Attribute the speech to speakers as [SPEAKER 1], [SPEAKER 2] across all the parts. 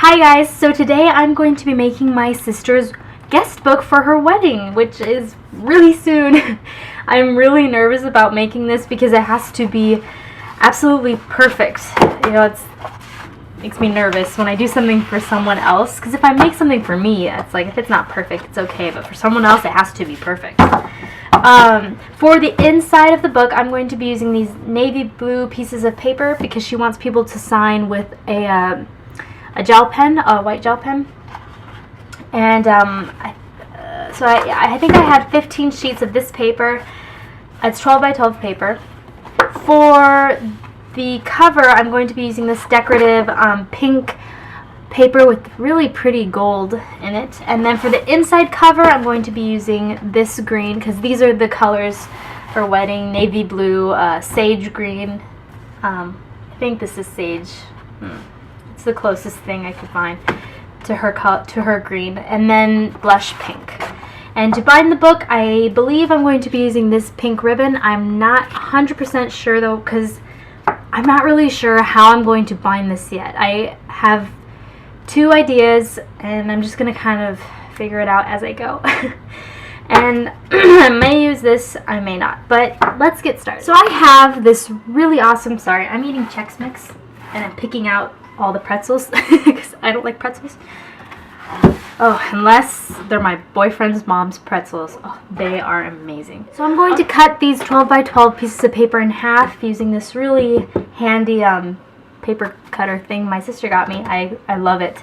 [SPEAKER 1] Hi guys, so today I'm going to be making my sister's guest book for her wedding, which is really soon. I'm really nervous about making this because it has to be absolutely perfect. You know, it makes me nervous when I do something for someone else, because if I make something for me, it's like if it's not perfect, it's okay, but for someone else, it has to be perfect. For the inside of the book, I'm going to be using these navy blue pieces of paper because she wants people to sign with a gel pen, a white gel pen. And so I think I had 15 sheets of this paper. It's 12 by 12 paper. For the cover, I'm going to be using this decorative pink paper with really pretty gold in it. And then for the inside cover, I'm going to be using this green because these are the colors for wedding: navy blue, sage green. I think this is sage. It's the closest thing I could find to her green, and then blush pink. And to bind the book, I believe I'm going to be using this pink ribbon. I'm not 100% sure though, because I'm not really sure how I'm going to bind this yet. I have two ideas, and I'm just going to kind of figure it out as I go. And I may use this, I may not, but let's get started. So I have this really awesome, sorry, I'm eating Chex Mix, and I'm picking out all the pretzels because I don't like pretzels. Oh, unless they're my boyfriend's mom's pretzels. Oh, they are amazing. So I'm going to cut these 12 by 12 pieces of paper in half using this really handy paper cutter thing my sister got me. I love it.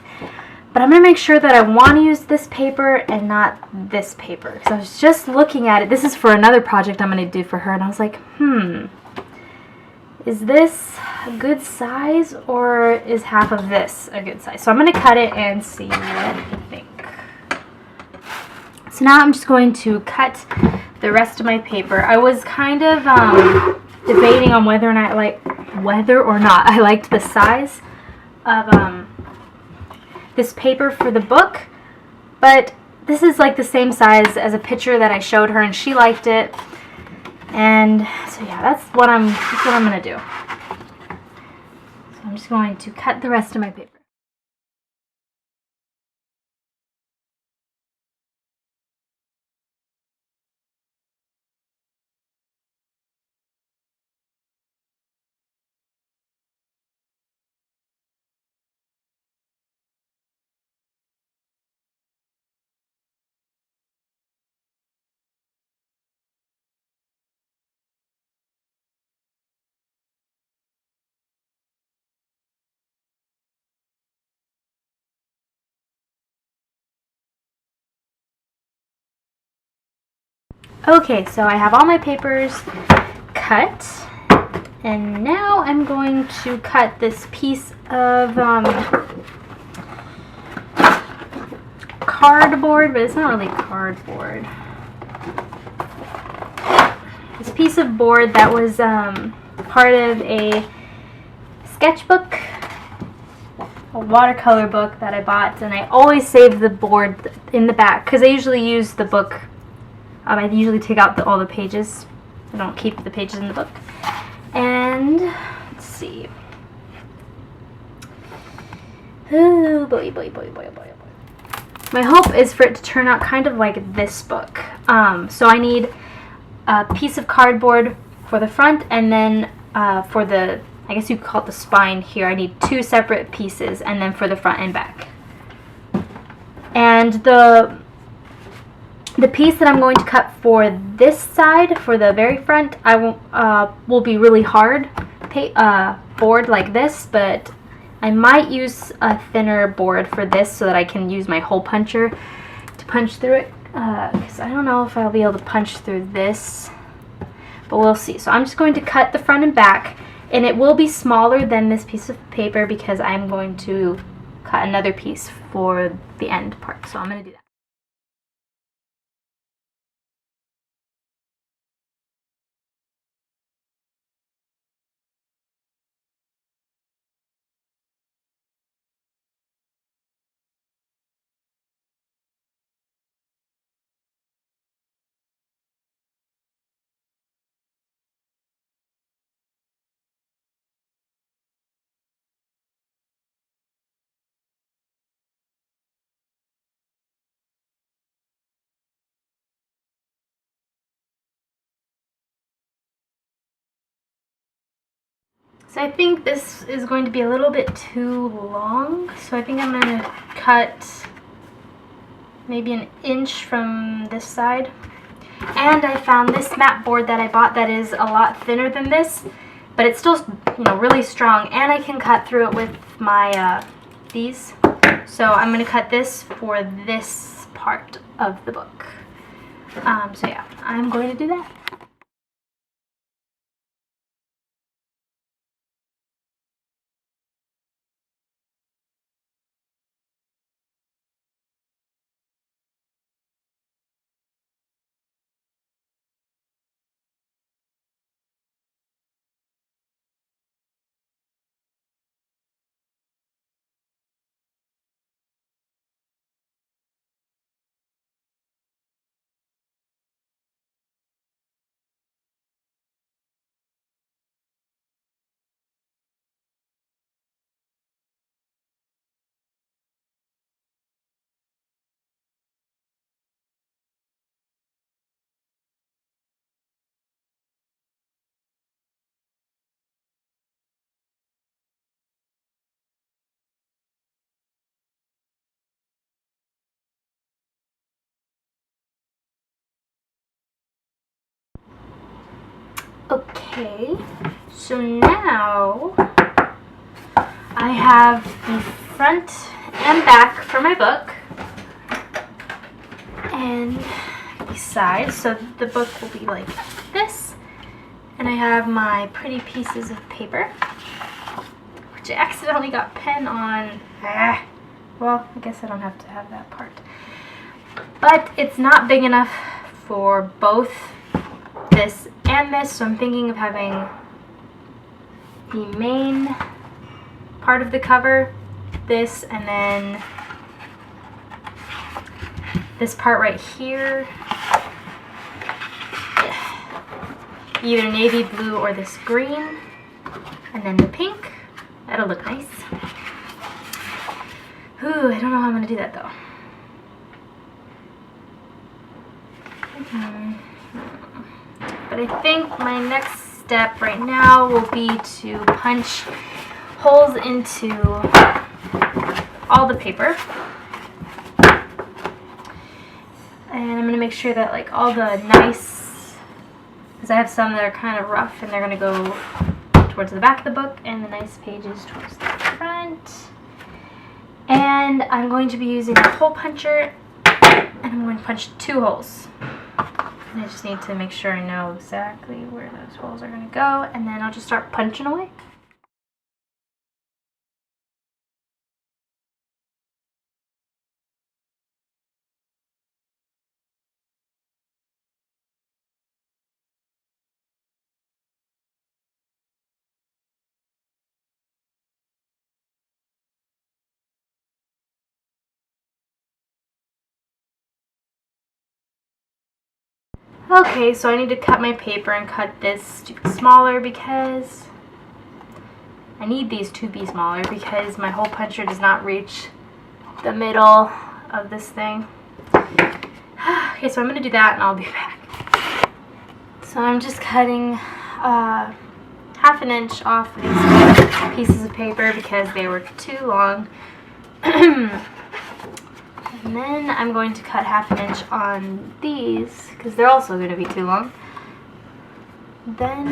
[SPEAKER 1] But I'm going to make sure that I want to use this paper and not this paper. Because I was just looking at it. This is for another project I'm going to do for her. And I was like, is this a good size, or is half of this a good size? So I'm going to cut it and see what I think. So now I'm just going to cut the rest of my paper. I was kind of debating on whether or not I liked the size of this paper for the book, but this is like the same size as a picture that I showed her, and she liked it. And so yeah, that's what I'm gonna do. So I'm just going to cut the rest of my paper. Okay, so I have all my papers cut, and now I'm going to cut this piece of cardboard, but it's not really cardboard. This piece of board that was part of a sketchbook, a watercolor book that I bought, and I always save the board in the back because I usually use the book. I usually take out all the pages. I don't keep the pages in the book. And let's see. Oh boy, boy, boy, boy, boy, boy. My hope is for it to turn out kind of like this book. So I need a piece of cardboard for the front, and then for the, I guess you could call it the spine here, I need two separate pieces, and then for the front and back. And the piece that I'm going to cut for this side, for the very front, will be really hard board like this, but I might use a thinner board for this so that I can use my hole puncher to punch through it, because I don't know if I'll be able to punch through this, but we'll see. So I'm just going to cut the front and back, and it will be smaller than this piece of paper because I'm going to cut another piece for the end part, so I'm going to do that. So I think this is going to be a little bit too long, so I think I'm going to cut maybe an inch from this side. And I found this mat board that I bought that is a lot thinner than this, but it's still, you know, really strong, and I can cut through it with my these. So I'm going to cut this for this part of the book. So yeah, I'm going to do that. Okay, so now I have the front and back for my book, and the sides, so the book will be like this, and I have my pretty pieces of paper, which I accidentally got pen on. Well, I guess I don't have to have that part, but it's not big enough for both this and this, so I'm thinking of having the main part of the cover, this, and then this part right here, either navy blue or this green, and then the pink. That'll look nice. Ooh, I don't know how I'm gonna do that though. But I think my next step right now will be to punch holes into all the paper. And I'm going to make sure that like all the nice, because I have some that are kind of rough and they're going to go towards the back of the book and the nice pages towards the front. And I'm going to be using a hole puncher, and I'm going to punch 2 holes. I just need to make sure I know exactly where those holes are going to go, and then I'll just start punching away. Okay, so I need to cut my paper and cut this to be smaller because I need these to be smaller because my hole puncher does not reach the middle of this thing. Okay, so I'm going to do that and I'll be back. So I'm just cutting half an inch off these pieces of paper because they were too long. And then I'm going to cut half an inch on these because they're also going to be too long. Then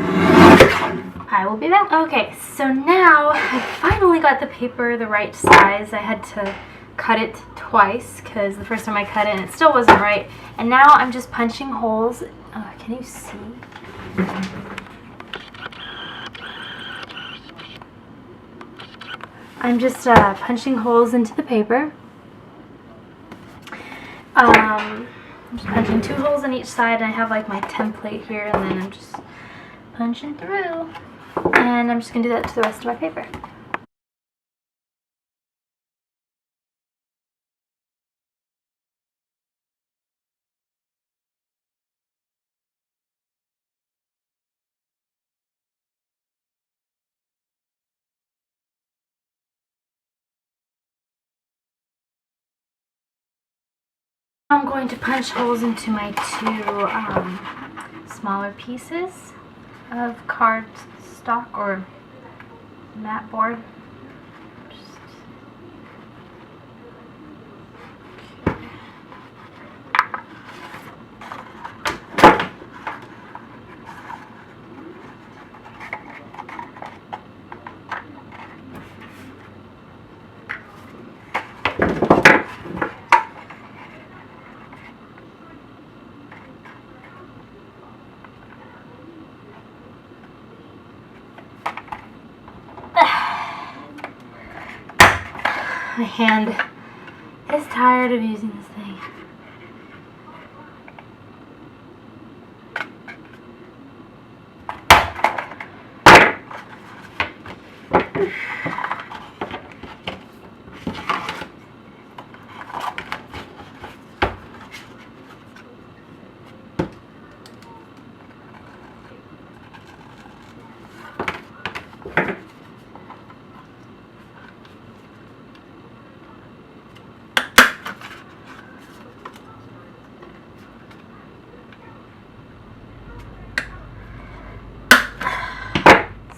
[SPEAKER 1] I will be back. Okay, so now I finally got the paper the right size. I had to cut it twice because the first time I cut it and it still wasn't right. And now I'm just punching holes. Can you see? I'm just punching holes into the paper. I'm just punching 2 holes on each side, and I have like my template here, and then I'm just punching through. And I'm just going to do that to the rest of my paper. I'm going to punch holes into my 2 smaller pieces of cardstock or mat board. My hand is tired of using this thing.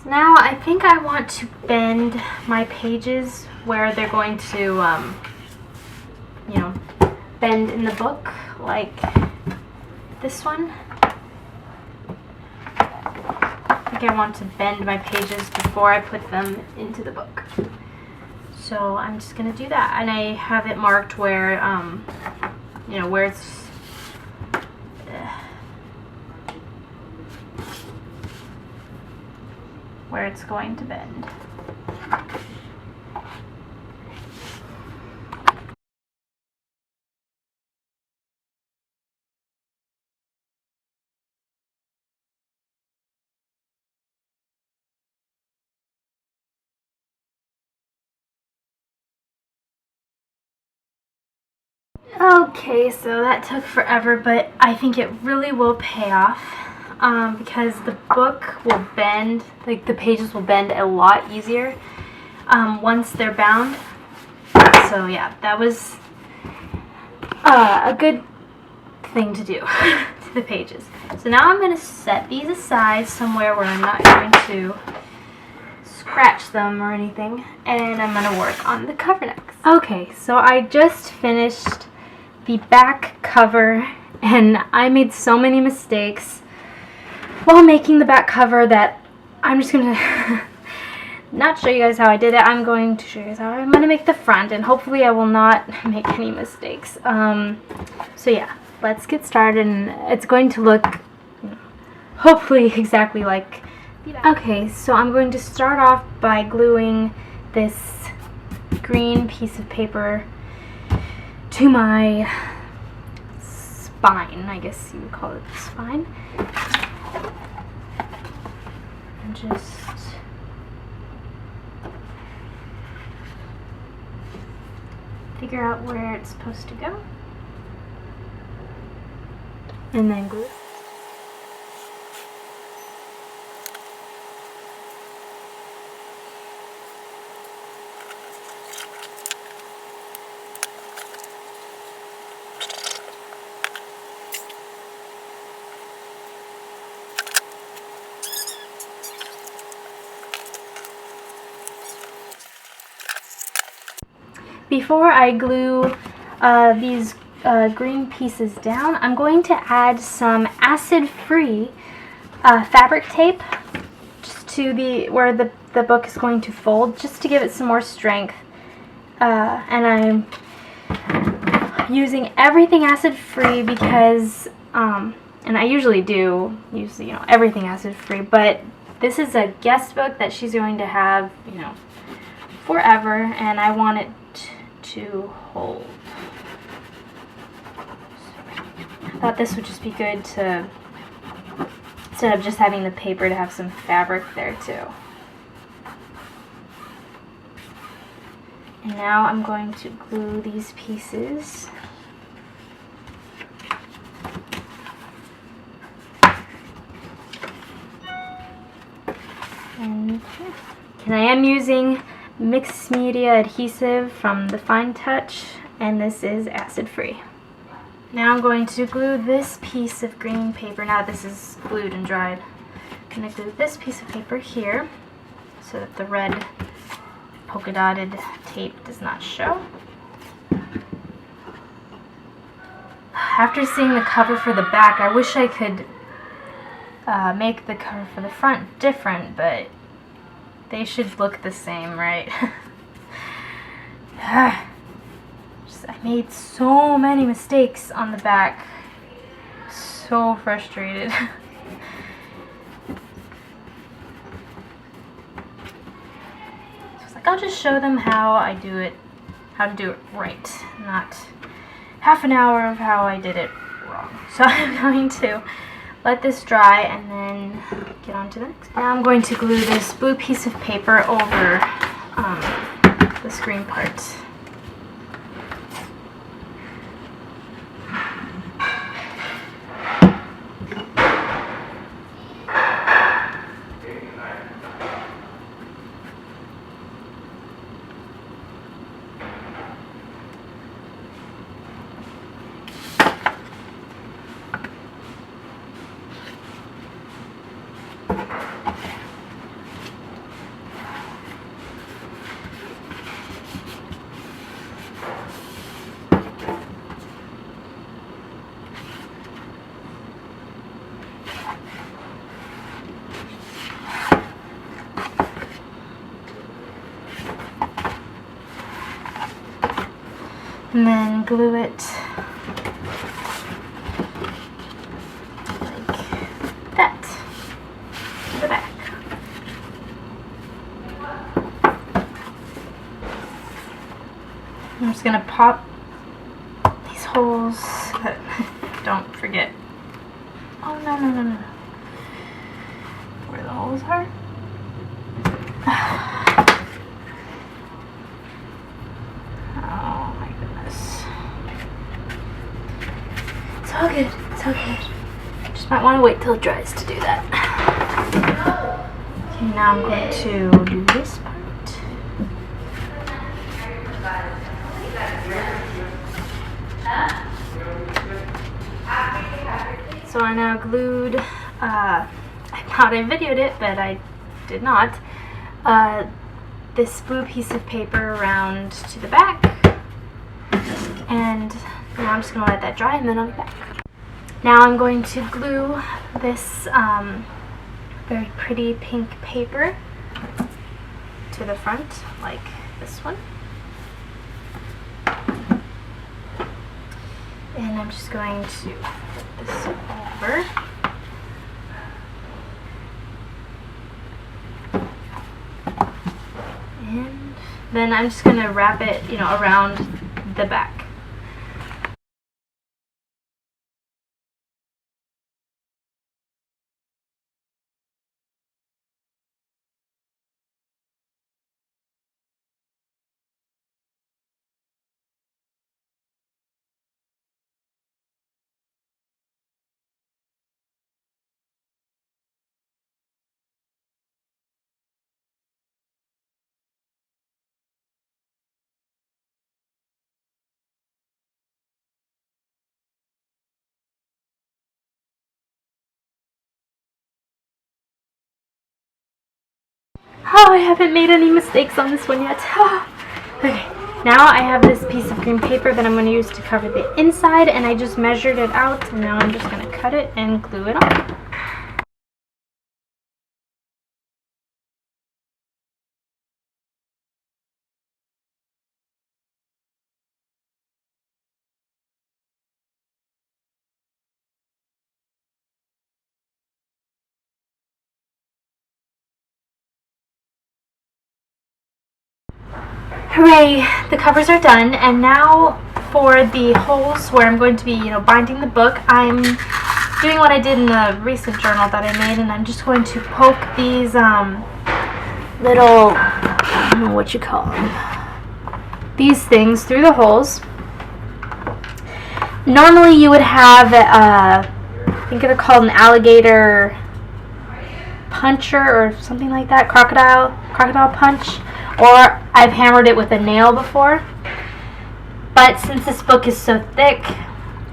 [SPEAKER 1] Now I think I want to bend my pages where they're going to, you know, bend in the book, like this one. I think I want to bend my pages before I put them into the book. So I'm just going to do that. And I have it marked where, you know, where it's going to bend. Okay, so that took forever, but I think it really will pay off. Because the book will bend, like the pages will bend a lot easier once they're bound. So yeah, that was a good thing to do to the pages. So now I'm going to set these aside somewhere where I'm not going to scratch them or anything, and I'm going to work on the cover next. Okay, so I just finished the back cover, and I made so many mistakes while making the back cover that I'm just going to not show you guys how I did it. I'm going to show you guys how I'm going to make the front, and hopefully I will not make any mistakes. So yeah, let's get started, and it's going to look hopefully exactly like the back. Okay, so I'm going to start off by gluing this green piece of paper to my spine, I guess you would call it the spine. And just figure out where it's supposed to go, and then glue. Before I glue these green pieces down, I'm going to add some acid-free fabric tape just to where the book is going to fold, just to give it some more strength. And I'm using everything acid-free because, and I usually do use, you know, everything acid-free, but this is a guest book that she's going to have, you know, forever, and I want it to hold. I thought this would just be good to, instead of just having the paper, to have some fabric there too. And now I'm going to glue these pieces. And I am using mixed media adhesive from the Fine Touch, and this is acid free. Now I'm going to glue this piece of green paper. Now this is glued and dried. I'm going to glue this piece of paper here. so that the red polka dotted tape does not show. After seeing the cover for the back, I wish I could make the cover for the front different, but they should look the same, right? I made so many mistakes on the back. So frustrated. So it's like, I'll just show them how to do it right, not half an hour of how I did it wrong. So I'm going to let this dry and then get on to the next part. Now I'm going to glue this blue piece of paper over the screen part. And then glue it like that to the back. I'm just going to pop these holes so that don't forget. Oh, no. Where the holes are. It's all good. Just might want to wait till it dries to do that. Okay, now I'm going to do this part. So I now glued, I thought I videoed it, but I did not, this blue piece of paper around to the back. And now I'm just going to let that dry and then I'll be back. Now I'm going to glue this very pretty pink paper to the front, like this one. And I'm just going to put this over. And then I'm just going to wrap it, around the back. Oh, I haven't made any mistakes on this one yet. Okay, now I have this piece of green paper that I'm going to use to cover the inside, and I just measured it out, and now I'm just going to cut it and glue it on. Hooray! The covers are done, and now for the holes where I'm going to be, binding the book, I'm doing what I did in the recent journal that I made, and I'm just going to poke these little, I don't know what you call them, these things through the holes. Normally you would have, I think they're called an alligator puncher or something like that, crocodile punch. Or I've hammered it with a nail before. But since this book is so thick,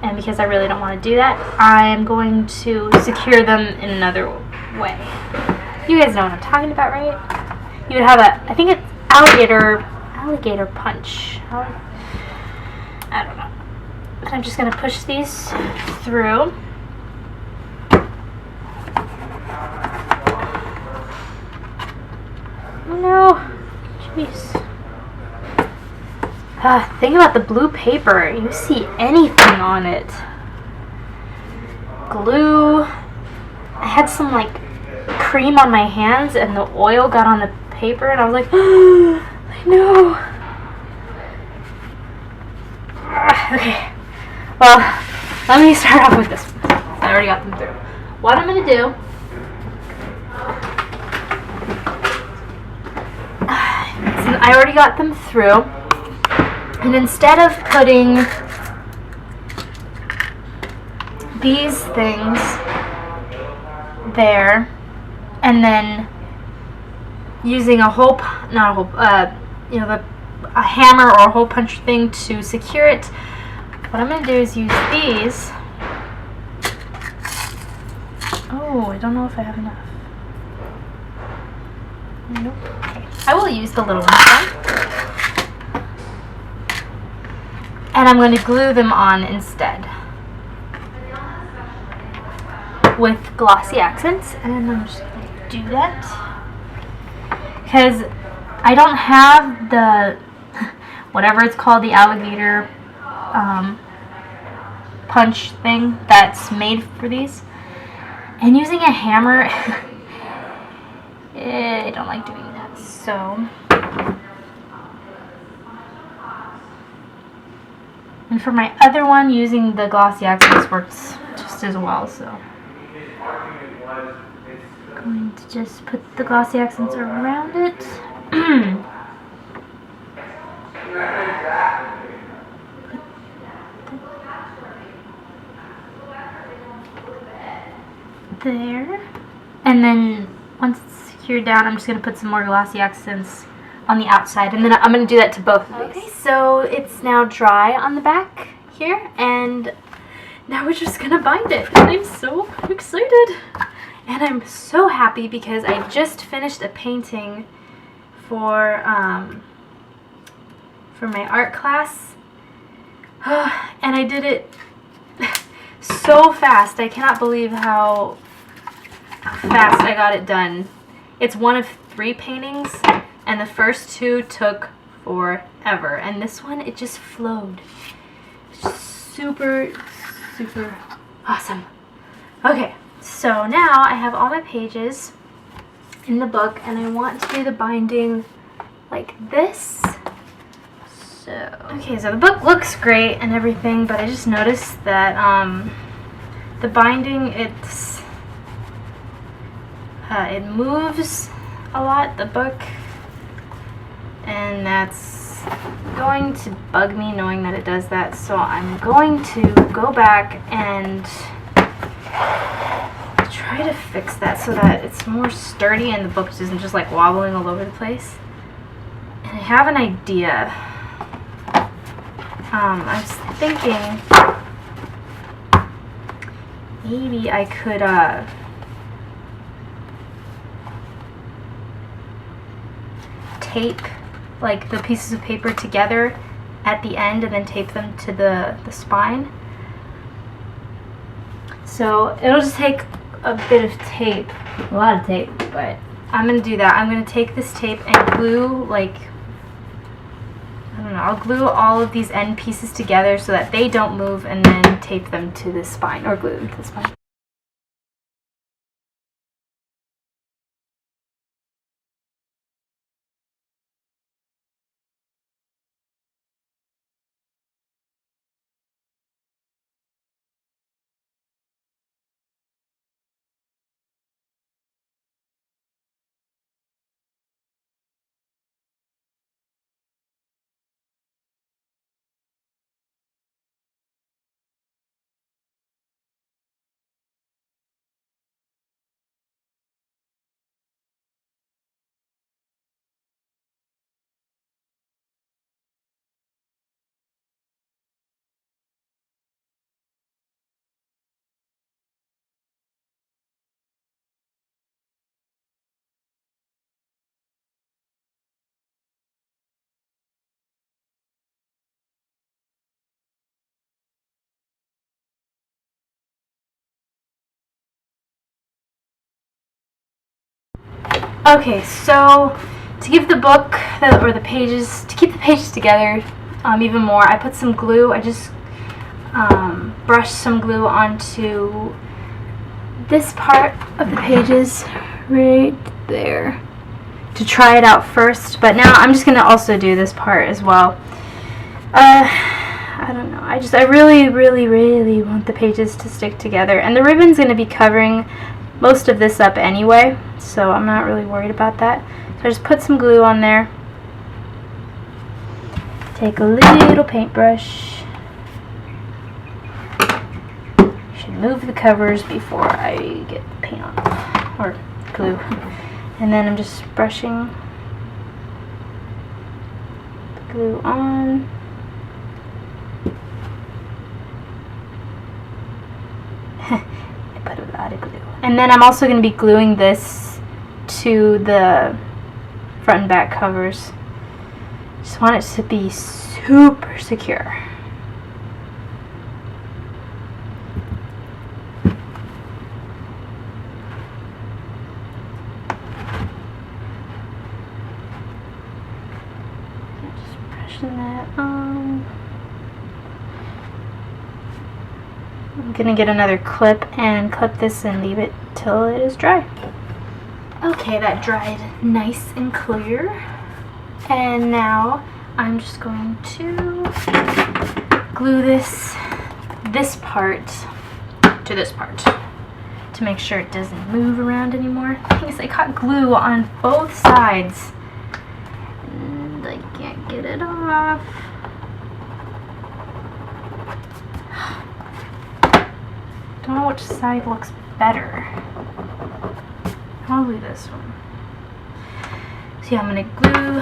[SPEAKER 1] and because I really don't want to do that, I'm going to secure them in another way. You guys know what I'm talking about, right? you would have a, I think it's alligator punch. I don't know. But I'm just gonna push these through. Oh no, jeez. Think about the blue paper. You see anything on it. Glue. I had some like cream on my hands and the oil got on the paper and I was like, oh, I know. Okay. Well, let me start off with this one. I already got them through. What I'm going to do, so I already got them through, and instead of putting these things there and then using a hole, not a hole, you know, a hammer or a hole punch thing to secure it, what I'm going to do is use these. Oh, I don't know if I have enough. Nope. Okay. I will use the little ones then. And I'm going to glue them on instead with glossy accents. And I'm just going to do that because I don't have the, whatever it's called, the alligator punch thing that's made for these. And using a hammer, I don't like doing that. So, and for my other one, using the glossy accents works just as well. So, I'm going to just put the glossy accents around it. There. And then once it's secured down, I'm just going to put some more glossy accents on the outside. And then I'm going to do that to both of these. Okay, so it's now dry on the back here. And now we're just going to bind it. And I'm so excited. And I'm so happy because I just finished a painting for my art class. And I did it so fast. I cannot believe how fast I got it done. It's one of 3 paintings, and the first 2 took forever. And this one, it just flowed. It's just super, super awesome. Okay, so now I have all my pages in the book, and I want to do the binding like this. So, okay, so the book looks great and everything, but I just noticed that the binding, it moves a lot, the book, and that's going to bug me knowing that it does that. So I'm going to go back and try to fix that so that it's more sturdy and the book isn't just like wobbling all over the place. And I have an idea. I was thinking maybe I could tape like the pieces of paper together at the end and then tape them to the spine. So it'll just take a bit of tape, a lot of tape, but I'm going to do that. I'm going to take this tape and glue, like, I don't know, I'll glue all of these end pieces together so that they don't move and then tape them to the spine, or glue them to the spine. Okay, so to give the book, or the pages, to keep the pages together even more, I put some glue. I just brushed some glue onto this part of the pages right there to try it out first, but now I'm just going to also do this part as well. I don't know, I really want the pages to stick together, and the ribbon's going to be covering most of this up anyway, so I'm not really worried about that. So I just put some glue on there, take a little paintbrush, should move the covers before I get paint on, or glue, and then I'm just brushing the glue on. I put a lot of glue. And then I'm also going to be gluing this to the front and back covers. Just want it to be super secure. Just brushing that on. I'm gonna get another clip and clip this and leave it till it is dry. Okay, that dried nice and clear. And now I'm just going to glue this part to this part to make sure it doesn't move around anymore. The thing is, I got glue on both sides and I can't get it off. Don't know which side looks better. Probably this one. So yeah, I'm gonna glue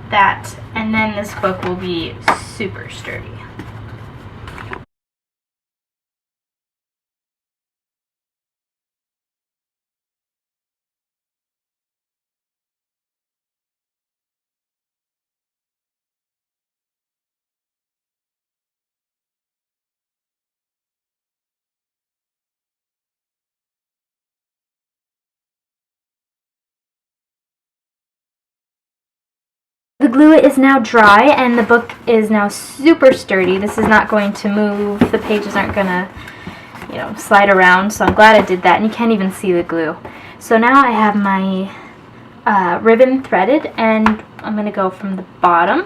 [SPEAKER 1] that, and then this book will be super sturdy. The glue is now dry and the book is now super sturdy. This is not going to move. The pages aren't going to, slide around. So I'm glad I did that. And you can't even see the glue. So now I have my ribbon threaded, and I'm going to go from the bottom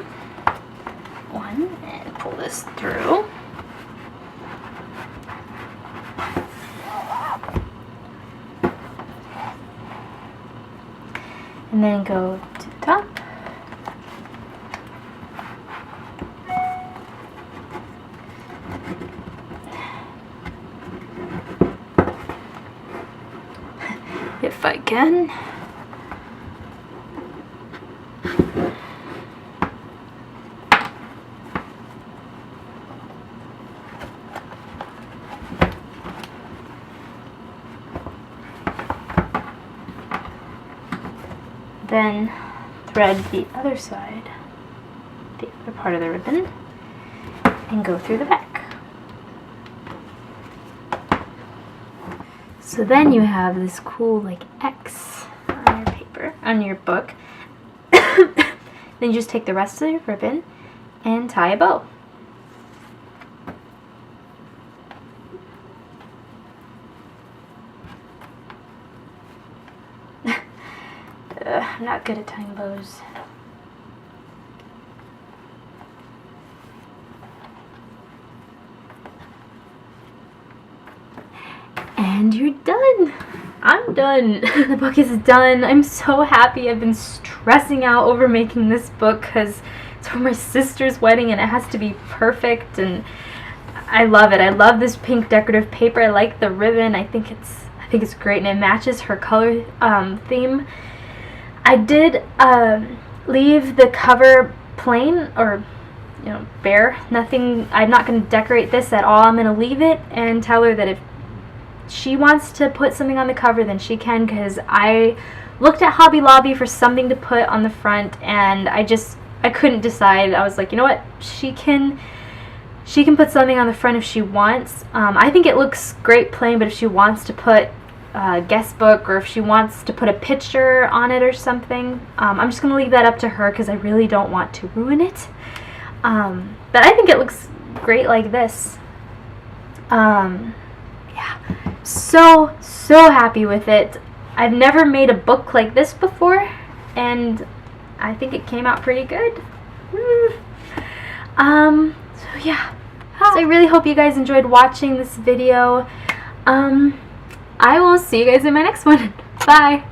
[SPEAKER 1] one and pull this through. And then go to the top. If I can. Then thread the other side, the other part of the ribbon, and go through the back. So then you have this cool like X on your paper, on your book. Then you just take the rest of your ribbon and tie a bow. I'm not good at tying bows. And you're done. I'm done. The book is done. I'm so happy. I've been stressing out over making this book because it's for my sister's wedding and it has to be perfect, and I love it. I love this pink decorative paper. I like the ribbon. I think it's great, and it matches her color theme. I did leave the cover plain, or bare. Nothing. I'm not going to decorate this at all. I'm going to leave it and tell her that if she wants to put something on the cover, then she can, because I looked at Hobby Lobby for something to put on the front and I couldn't decide. I was like, you know what, she can put something on the front if she wants. I think it looks great plain, but if she wants to put guest book, or if she wants to put a picture on it or something. I'm just going to leave that up to her because I really don't want to ruin it. But I think it looks great like this. Yeah, so happy with it. I've never made a book like this before, and I think it came out pretty good. So yeah, so I really hope you guys enjoyed watching this video. I will see you guys in my next one. Bye!